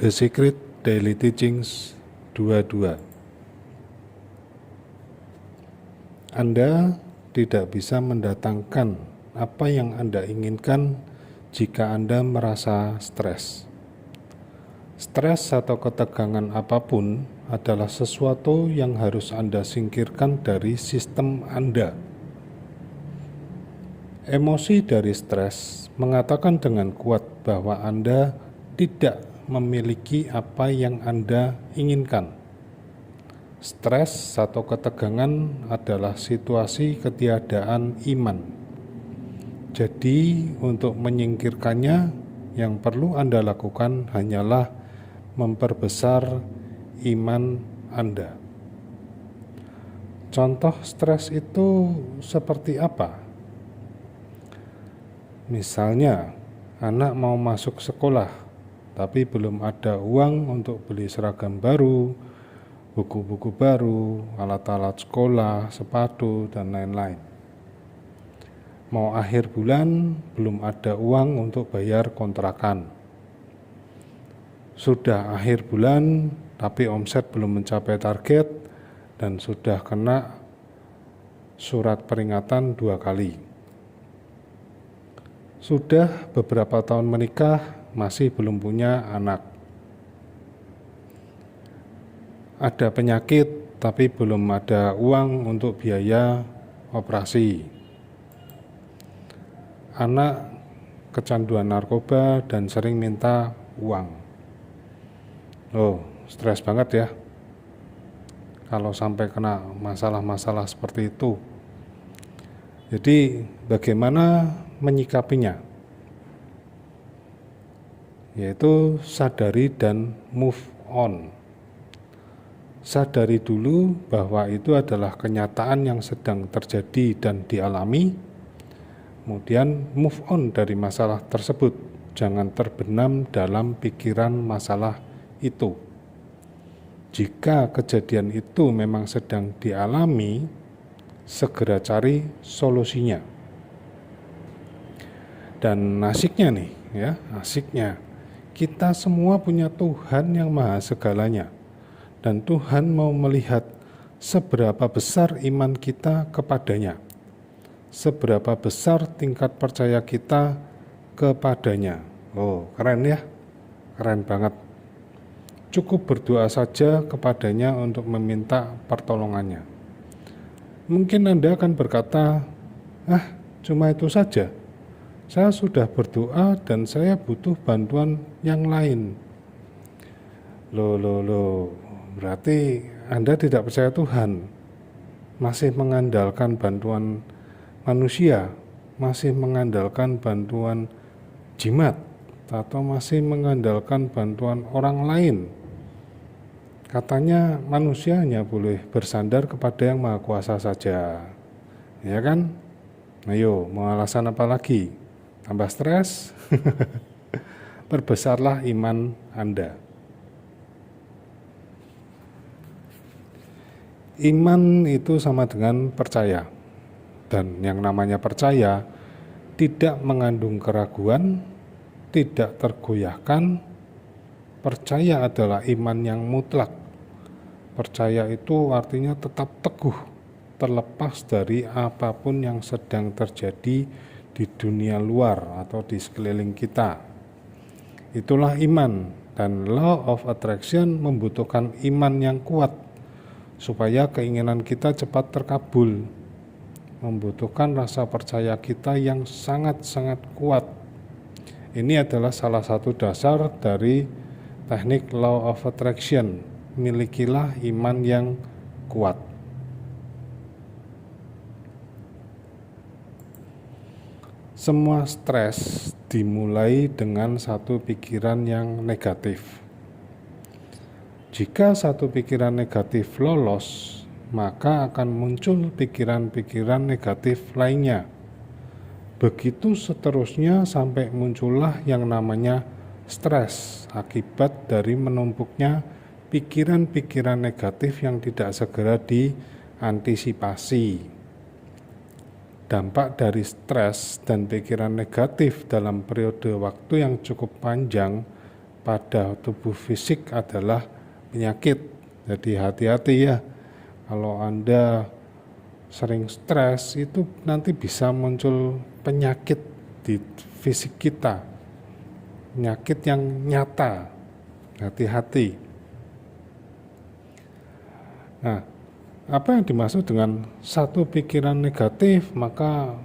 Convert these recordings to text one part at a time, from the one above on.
The Secret Daily Teachings 22. Anda tidak bisa mendatangkan apa yang Anda inginkan jika Anda merasa stres. Stres atau ketegangan apapun adalah sesuatu yang harus Anda singkirkan dari sistem Anda. Emosi dari stres mengatakan dengan kuat bahwa Anda tidak memiliki apa yang Anda inginkan. Stres atau ketegangan adalah situasi ketiadaan iman. Jadi, untuk menyingkirkannya, yang perlu Anda lakukan hanyalah memperbesar iman Anda. Contoh stres itu seperti apa? Misalnya, anak mau masuk sekolah, tapi belum ada uang untuk beli seragam baru, buku-buku baru, alat-alat sekolah, sepatu, dan lain-lain. Mau akhir bulan, belum ada uang untuk bayar kontrakan. Sudah akhir bulan, tapi omset belum mencapai target, dan sudah kena surat peringatan 2 kali. Sudah beberapa tahun menikah, masih belum punya anak. Ada penyakit, tapi belum ada uang untuk biaya operasi. Anak kecanduan narkoba dan sering minta uang. Oh, stres banget ya kalau sampai kena masalah-masalah seperti itu. Jadi bagaimana menyikapinya? Yaitu sadari dan move on. Sadari dulu bahwa itu adalah kenyataan yang sedang terjadi dan dialami. Kemudian move on dari masalah tersebut. Jangan terbenam dalam pikiran masalah itu. Jika kejadian itu memang sedang dialami, segera cari solusinya. Dan asiknya nih, ya, asiknya. Kita semua punya Tuhan yang maha segalanya. Dan Tuhan mau melihat seberapa besar iman kita kepadanya. Seberapa besar tingkat percaya kita kepadanya. Oh, keren ya? Keren banget. Cukup berdoa saja kepadanya untuk meminta pertolongannya. Mungkin Anda akan berkata, cuma itu saja. Saya sudah berdoa dan saya butuh bantuan yang lain. Loh, berarti Anda tidak percaya Tuhan, masih mengandalkan bantuan manusia, masih mengandalkan bantuan jimat, atau masih mengandalkan bantuan orang lain. Katanya manusia hanya boleh bersandar kepada yang maha kuasa saja, ya kan? Ayo, mau alasan apa lagi? Tambah stres? Perbesarlah iman Anda. Iman itu sama dengan percaya. Dan yang namanya percaya tidak mengandung keraguan, tidak tergoyahkan. Percaya adalah iman yang mutlak. Percaya itu artinya tetap teguh, terlepas dari apapun yang sedang terjadi di dunia luar atau di sekeliling kita. Itulah iman, dan law of attraction membutuhkan iman yang kuat supaya keinginan kita cepat terkabul. Membutuhkan rasa percaya kita yang sangat-sangat kuat. Ini adalah salah satu dasar dari teknik law of attraction. Milikilah iman yang kuat. Semua stres dimulai dengan satu pikiran yang negatif. Jika satu pikiran negatif lolos, maka akan muncul pikiran-pikiran negatif lainnya. Begitu seterusnya sampai muncullah yang namanya stres akibat dari menumpuknya pikiran-pikiran negatif yang tidak segera diantisipasi. Dampak dari stres dan pikiran negatif dalam periode waktu yang cukup panjang pada tubuh fisik adalah penyakit. Jadi hati-hati ya, kalau Anda sering stres itu nanti bisa muncul penyakit di fisik kita, penyakit yang nyata. Hati-hati. Nah, apa yang dimaksud dengan satu pikiran negatif, maka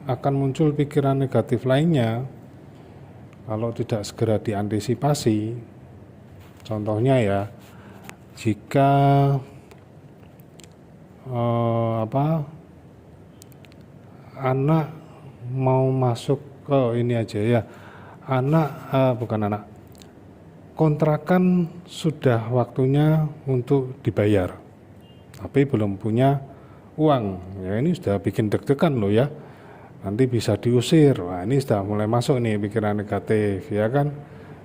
akan muncul pikiran negatif lainnya kalau tidak segera diantisipasi. Contohnya ya, jika anak mau masuk ke ini aja ya, kontrakan sudah waktunya untuk dibayar, tapi belum punya uang. Ya ini sudah bikin deg-degan loh ya. Nanti bisa diusir. Wah, ini sudah mulai masuk nih pikiran negatif, ya kan?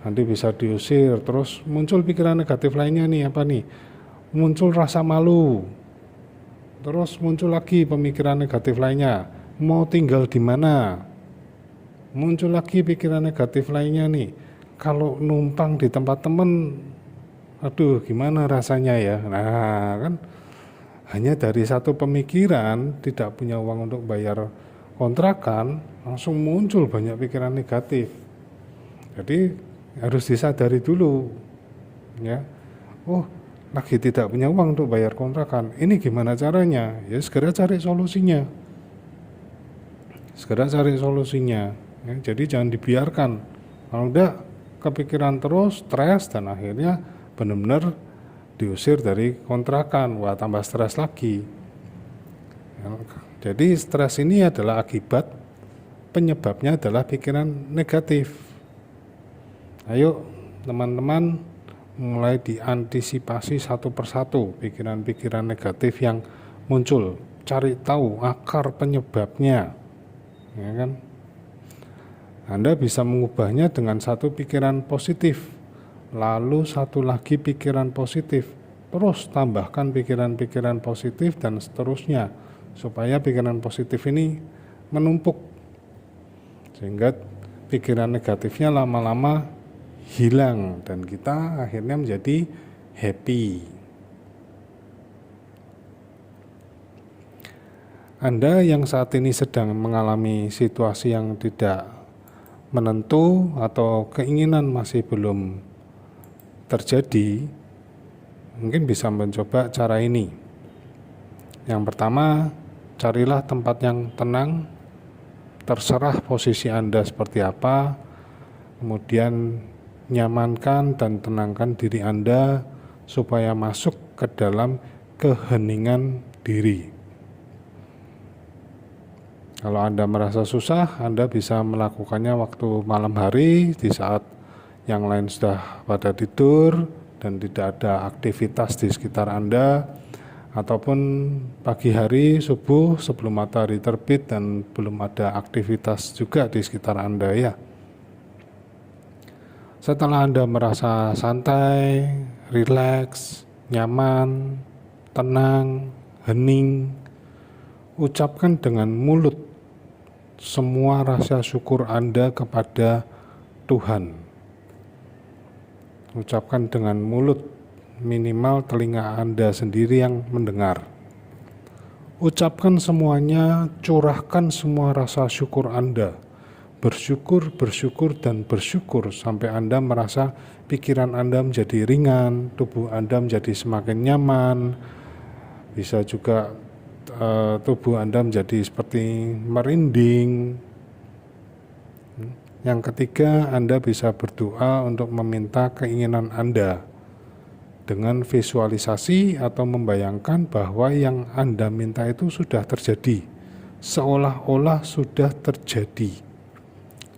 Nanti bisa diusir. Terus muncul pikiran negatif lainnya nih, apa nih? Muncul rasa malu. Terus muncul lagi pemikiran negatif lainnya. Mau tinggal di mana? Muncul lagi pikiran negatif lainnya nih. Kalau numpang di tempat temen, aduh gimana rasanya ya? Nah kan hanya dari satu pemikiran, tidak punya uang untuk bayar kontrakan, langsung muncul banyak pikiran negatif. Jadi harus disadari dulu ya. Oh, lagi tidak punya uang untuk bayar kontrakan, ini gimana caranya? Ya segera cari solusinya. Ya, jadi jangan dibiarkan. Kalau enggak kepikiran terus, stres, dan akhirnya benar-benar diusir dari kontrakan. Wah, tambah stres lagi. Ya, jadi stres ini adalah akibat, penyebabnya adalah pikiran negatif. Ayo teman-teman mulai diantisipasi satu persatu pikiran-pikiran negatif yang muncul. Cari tahu akar penyebabnya, ya kan? Anda bisa mengubahnya dengan satu pikiran positif, lalu satu lagi pikiran positif, terus tambahkan pikiran-pikiran positif dan seterusnya, supaya pikiran positif ini menumpuk, sehingga pikiran negatifnya lama-lama hilang dan kita akhirnya menjadi happy. Anda yang saat ini sedang mengalami situasi yang tidak menentu atau keinginan masih belum terjadi, mungkin bisa mencoba cara ini. Yang pertama, carilah tempat yang tenang, terserah posisi Anda seperti apa, kemudian nyamankan dan tenangkan diri Anda supaya masuk ke dalam keheningan diri. Kalau Anda merasa susah, Anda bisa melakukannya waktu malam hari di saat yang lain sudah pada tidur dan tidak ada aktivitas di sekitar Anda, ataupun pagi hari subuh sebelum matahari terbit dan belum ada aktivitas juga di sekitar Anda ya. Setelah Anda merasa santai, rileks, nyaman, tenang, hening, ucapkan dengan mulut semua rasa syukur Anda kepada Tuhan. Ucapkan dengan mulut, minimal telinga Anda sendiri yang mendengar. Ucapkan semuanya, curahkan semua rasa syukur Anda. Bersyukur, bersyukur, dan bersyukur sampai Anda merasa pikiran Anda menjadi ringan, tubuh Anda menjadi semakin nyaman. Bisa juga tubuh Anda menjadi seperti merinding. Yang ketiga, Anda bisa berdoa untuk meminta keinginan Anda dengan visualisasi atau membayangkan bahwa yang Anda minta itu sudah terjadi, seolah-olah sudah terjadi,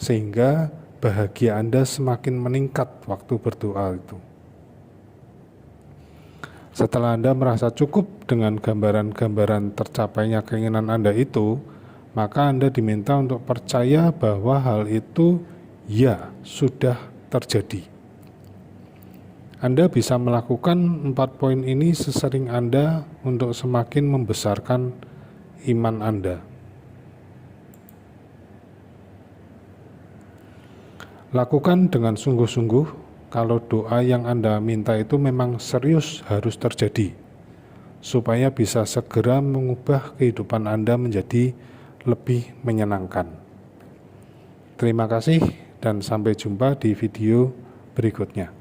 sehingga bahagia Anda semakin meningkat waktu berdoa itu. Setelah Anda merasa cukup dengan gambaran-gambaran tercapainya keinginan Anda itu, maka Anda diminta untuk percaya bahwa hal itu ya sudah terjadi. Anda bisa melakukan 4 poin ini sesering Anda untuk semakin membesarkan iman Anda. Lakukan dengan sungguh-sungguh kalau doa yang Anda minta itu memang serius harus terjadi, supaya bisa segera mengubah kehidupan Anda menjadi lebih menyenangkan. Terima kasih dan sampai jumpa di video berikutnya.